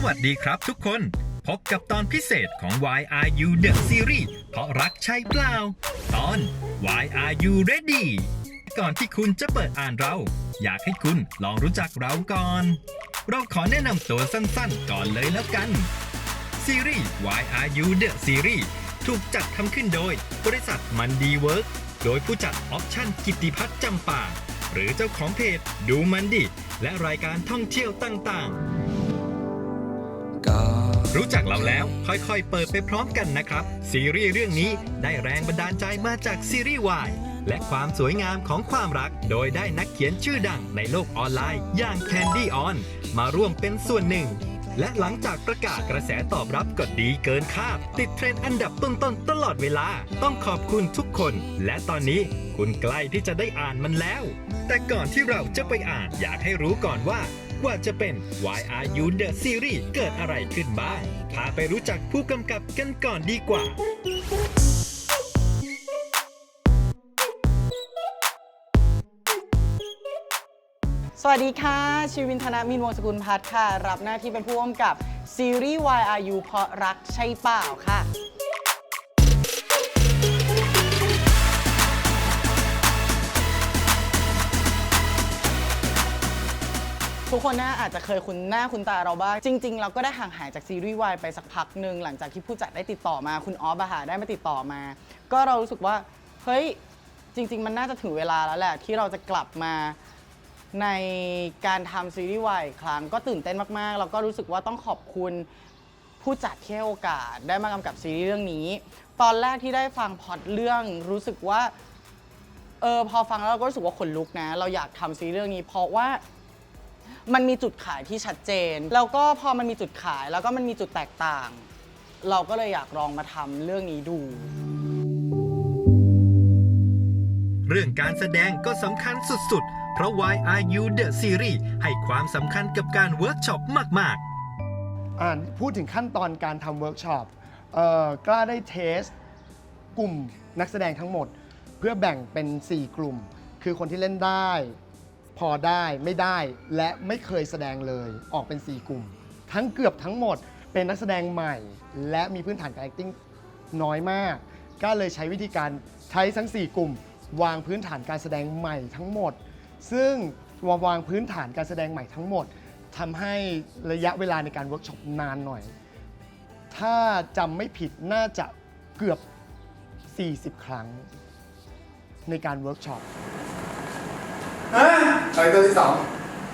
วัสดีครับทุกคนพบกับตอนพิเศษของ Why Are You The Series เพราะรักใช่เปล่าตอน Why Are You Ready ก่อนที่คุณจะเปิดอ่านเราอยากให้คุณลองรู้จักเราก่อนเราขอแนะนำตัวสั้นๆก่อนเลยแล้วกันซีรีส์ Why Are You The Series ถูกจัดทำขึ้นโดยบริษัทมันดีเวิร์กโดยผู้จัดออปชั่นกิตติพัฒน์จำปาหรือเจ้าของเพจดูมันดิและรายการท่องเที่ยวต่างๆรู้จักเราแล้วค่อยๆเปิดไปพร้อมกันนะครับซีรีส์เรื่องนี้ได้แรงบันดาลใจมาจากซีรีส์วายและความสวยงามของความรักโดยได้นักเขียนชื่อดังในโลกออนไลน์อย่าง Candy On มาร่วมเป็นส่วนหนึ่งและหลังจากประกาศกระแสตอบรับก็ดีเกินคาดติดเทรนด์อันดับต้นๆตลอดเวลาต้องขอบคุณทุกคนและตอนนี้คุณใกล้ที่จะได้อ่านมันแล้วแต่ก่อนที่เราจะไปอ่านอยากให้รู้ก่อนว่าจะเป็น Why Are You The Series เกิดอะไรขึ้นบ้างพาไปรู้จักผู้กำกับกันก่อนดีกว่าสวัสดีค่ะชีวินธนมินวงศ์สกุลพัฒน์ค่ะรับหน้าที่เป็นผู้กำกับซีรีส์ Why Are You เพราะรักใช่เปล่าค่ะทุกคนน่าอาจจะเคยคุ้นหน้าคุ้นตาเราบ้างจริงๆเราก็ได้ห่างหายจากซีรีส์วายไปสักพักหนึ่งหลังจากที่ผู้จัดได้ติดต่อมาคุณออฟได้มาติดต่อมาก็เรารู้สึกว่าเฮ้ยจริงๆมันน่าจะถึงเวลาแล้วแหละที่เราจะกลับมาในการทำซีรีส์วายอีกครั้งก็ตื่นเต้นมากๆแล้วก็รู้สึกว่าต้องขอบคุณผู้จัดที่ให้โอกาสได้มากำกับซีรีส์เรื่องนี้ตอนแรกที่ได้ฟังพล็อตเรื่องรู้สึกว่าพอฟังแล้วเราก็รู้สึกว่าขนลุกนะเราอยากทำซีรีส์เรื่องนี้เพราะว่ามันมีจุดขายที่ชัดเจนแล้วก็พอมันมีจุดขายแล้วก็มันมีจุดแตกต่างเราก็เลยอยากลองมาทำเรื่องนี้ดูเรื่องการแสดงก็สำคัญสุดๆเพราะ Why Are You The Series ให้ความสำคัญกับการเวิร์กช็อปมากๆพูดถึงขั้นตอนการทำเวิร์กช็อปกล้าได้เทสกลุ่มนักแสดงทั้งหมดเพื่อแบ่งเป็น 4 กลุ่มคือคนที่เล่นได้พอได้ไม่ได้และไม่เคยแสดงเลยออกเป็น 4 กลุ่มเกือบทั้งหมดเป็นนักแสดงใหม่และมีพื้นฐานการ acting น้อยมากก็เลยใช้วิธีการใช้ทั้ง 4 กลุ่มวางพื้นฐานการแสดงใหม่ทั้งหมดซึ่งวางพื้นฐานการแสดงใหม่ทั้งหมดทำให้ระยะเวลาในการเวิร์กช็อปนานหน่อยถ้าจำไม่ผิดน่าจะเกือบ40 ครั้งในการเวิร์กช็อปใครตัวที่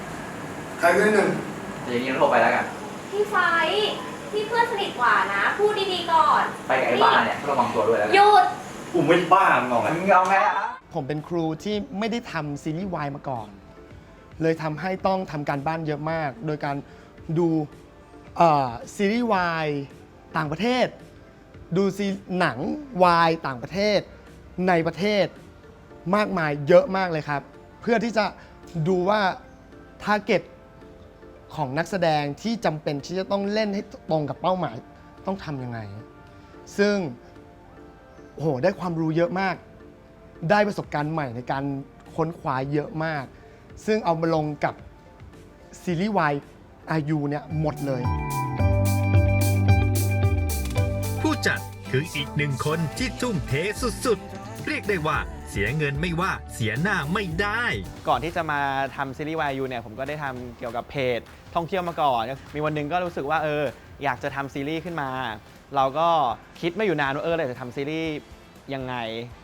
2ใครตัวที่ 1เดี๋ยวนี้โทรไปแล้วกันพี่ไฟพี่เพื่อนสนิทกว่านะพูดดีๆก่อนไปกับไอ้บ้าเนี่ยระวังตัวด้วยแล้วกันหยุดกูไม่บ้ามึงเอาไงอะผมเป็นครูที่ไม่ได้ทำซีรีส์วายมาก่อนเลยทำให้ต้องทำการบ้านเยอะมากโดยการดูซีรีส์วายต่างประเทศดูหนังวายต่างประเทศในประเทศมากมายเยอะมากเลยครับเพื่อที่จะดูว่าทาร์เก็ตของนักแสดงที่จำเป็นที่จะต้องเล่นให้ตรงกับเป้าหมายต้องทำยังไงซึ่งโหได้ความรู้เยอะมากได้ประสบการณ์ใหม่ในการค้นคว้าเยอะมากซึ่งเอามาลงกับซีรีส์วายอายุเนี่ยหมดเลยผู้จัดคืออีกหนึ่งคนที่ทุ่มเทสุดๆเรียกได้ว่าเสียเงินไม่ว่าเสียหน้าไม่ได้ก่อนที่จะมาทำซีรีส์วายยูเนี่ยผมก็ได้ทำเกี่ยวกับเพจท่องเที่ยวมาก่อนมีวันหนึ่งก็รู้สึกว่าอยากจะทำซีรีส์ขึ้นมาเราก็คิดไม่อยู่นานว่าเราจะทำซีรีส์ยังไง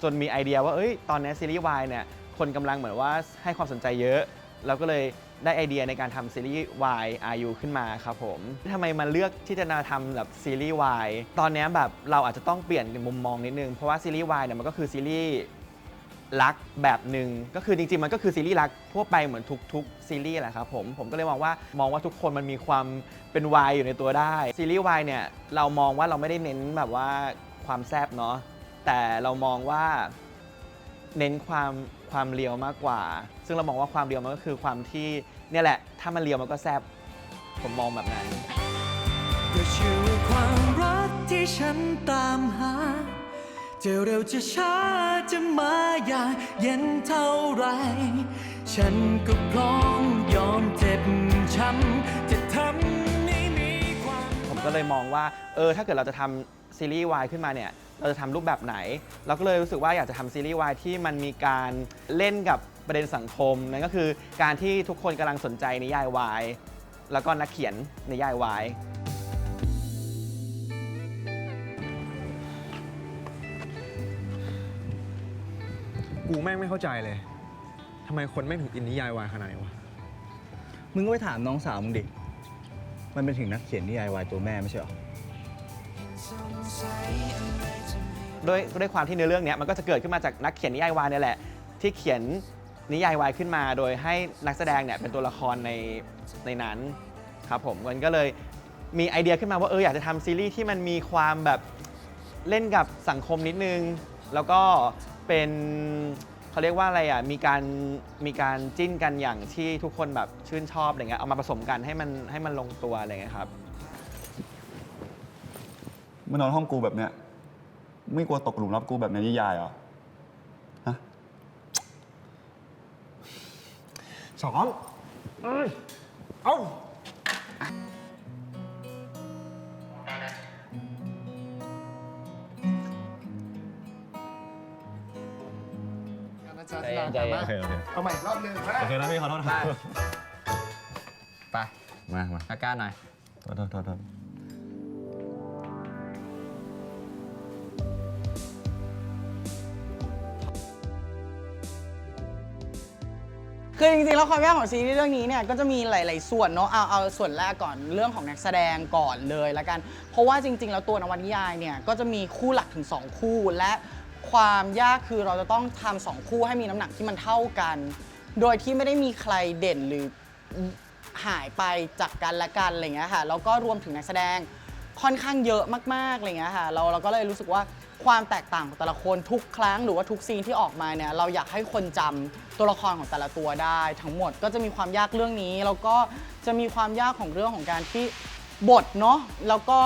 จนมีไอเดียว่าตอนนี้ซีรีส์วายเนี่ยคนกำลังเหมือนว่าให้ความสนใจเยอะเราก็เลยได้ไอเดียในการทำซีรีส์ Why Are You ขึ้นมาครับผมทำไมมาเลือกที่จะมาทำแบบซีรีส์ Why ตอนนี้แบบเราอาจจะต้องเปลี่ยนมุมมองนิดนึงเพราะว่าซีรีส์ Why เนี่ยมันก็คือซีรีส์รักแบบหนึ่งก็คือจริงๆมันก็คือซีรีส์รักทั่วไปเหมือนทุกซีรีส์แหละครับผมก็เลยมองว่าทุกคนมันมีความเป็น Why อยู่ในตัวได้ซีรีส์ Why เนี่ยเรามองว่าเราไม่ได้เน้นแบบว่าความแซ่บเนาะแต่เรามองว่าเน้นความเรียวมากกว่าซึ่งเรามองว่าความเรียวมันก็คือความที่เนี่ยแหละถ้ามันเรียวมันก็แซ่บผมมองแบบนั้นก็เชื่อว่าความรักที่ฉันตามหาจะเร็วจะช้าจะมาอย่างเย็นเท่าไรฉันก็พร้อมยอมเจ็บช้ำจะทำให้มี เลยมองว่าถ้าเกิดเราจะทำซีรีส์วายขึ้นมาเนี่ยเราจะทำรูปแบบไหน เราก็เลยรู้สึกว่าอยากจะทำซีรีส์วายที่มันมีการเล่นกับประเด็นสังคมนั่นก็คือการที่ทุกคนกำลังสนใจนิยายวายแล้วก็นักเขียนนิยายวาย กูแม่งไม่เข้าใจเลย ทำไมคนแม่งถึงอินนิยายวายขนาดนี้วะ มึงก็ไปถามน้องสาวมึงดิ มันเป็นถึงนักเขียนนิยายวายตัวแม่ไม่ใช่หรอ ด้วยความที่เนื้อเรื่องนี้มันก็จะเกิดขึ้นมาจากนักเขียนนิยายวายเนี่ยแหละที่เขียนนิยายวายขึ้นมาโดยให้นักแสดงเนี่ยเป็นตัวละครในนั้นครับผมมันก็เลยมีไอเดียขึ้นมาว่าอยากจะทำซีรีส์ที่มันมีความแบบเล่นกับสังคมนิดนึงแล้วก็เป็นเขาเรียกว่าอะไรอ่ะมีการจิ้นกันอย่างที่ทุกคนแบบชื่นชอบอะไรเงี้ยเอามาผสมกันให้มันลงตัวอะไรเงี้ยครับ มานอนห้องกูแบบเนี้ยไม่กลัวตกหลุมรักกูแบบในนิยายเหรอ ฮะ สองเอ้า ใจเย็น โอเค เอาใหม่อีกรอบหนึง โอเคนะพี่ขอโทษนะ ไป มา อาการหน่อย โทษ คือจริงๆแล้วความยากของซีรีส์เรื่องนี้เนี่ยก็จะมีหลายๆส่วนเนาะเอาส่วนแรกก่อนเรื่องของนักแสดงก่อนเลยละกันเพราะว่าจริงๆแล้วตัวนวนิยายเนี่ยก็จะมีคู่หลักถึง2คู่และความยากคือเราจะต้องทำ2คู่ให้มีน้ำหนักที่มันเท่ากัน โดยที่ไม่ได้มีใครเด่นหรือหายไปจากกันและกันอะไรเงี้ยค่ะแล้วก็รวมถึงนักแสดงค่อนข้างเยอะมากๆอะไรเงี้ยค่ะเราก็เลยรู้สึกว่าความแตกต่างของแต่ละคนทุกครั้งหรือว่าทุกซีนที่ออกมาเนี่ยเราอยากให้คนจำตัวละครของแต่ละตัวได้ทั้งหมดก็จะมีความยากเรื่องนี้แล้วก็จะมีความยากของเรื่องของการที่บทเนาะแล้วก็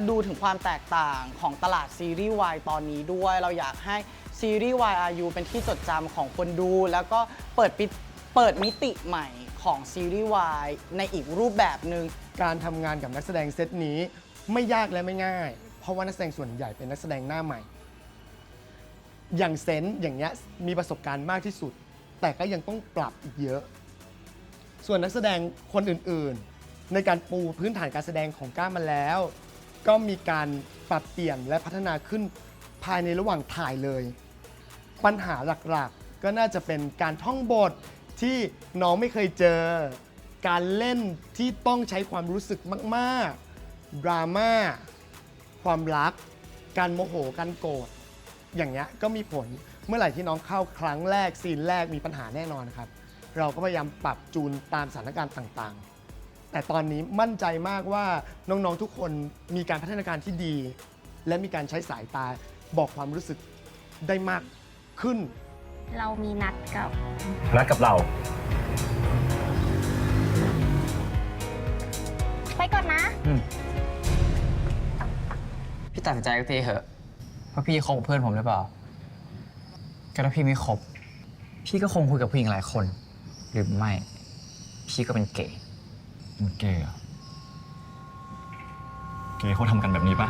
ดูถึงความแตกต่างของตลาดซีรีส์วายตอนนี้ด้วยเราอยากให้ซีรีส์ YRU เป็นที่จดจำของคนดูแล้วก็เปิดมิติใหม่ของซีรีส์วายในอีกรูปแบบหนึ่ง การทำงานกับนักแสดงเซตนี้ไม่ยากและไม่ง่าย เพราะว่านักแสดงส่วนใหญ่เป็นนักแสดงหน้าใหม่ อย่างเซนต์อย่างเงี้ยมีประสบการณ์มากที่สุด แต่ก็ยังต้องปรับอีกเยอะ ส่วนนักแสดงคนอื่นๆ ในการปูพื้นฐานการแสดงของก้ามาแล้ว ก็มีการปรับเปลี่ยนและพัฒนาขึ้นภายในระหว่างถ่ายเลย ปัญหาหลักๆ ก็น่าจะเป็นการท่องบทที่น้องไม่เคยเจอ การเล่นที่ต้องใช้ความรู้สึกมากๆ ดราม่า ความรัก การโมโห การโกรธ อย่างเงี้ยก็มีผล เมื่อไหร่ที่น้องเข้าครั้งแรกซีนแรกมีปัญหาแน่นอนครับ เราก็พยายามปรับจูนตามสถานการณ์ต่างๆ แต่ตอนนี้มั่นใจมากว่าน้องๆทุกคนมีการพัฒนาการที่ดี และมีการใช้สายตาบอกความรู้สึกได้มากขึ้น เรามีนัดกับ นัดกับเรา ไปก่อนนะ พี่ตัดสินใจก็ทีเหอะว่าพี่คบกับเพื่อนผมหรือเปล่าก็ถ้าพี่ไม่คบพี่ก็คงคุยกับผู้หญิงหลายคน หรือไม่ พี่ก็เป็นเกย์ เป็นเกย์เหรอ เกย์เขาทำกันแบบนี้ปะ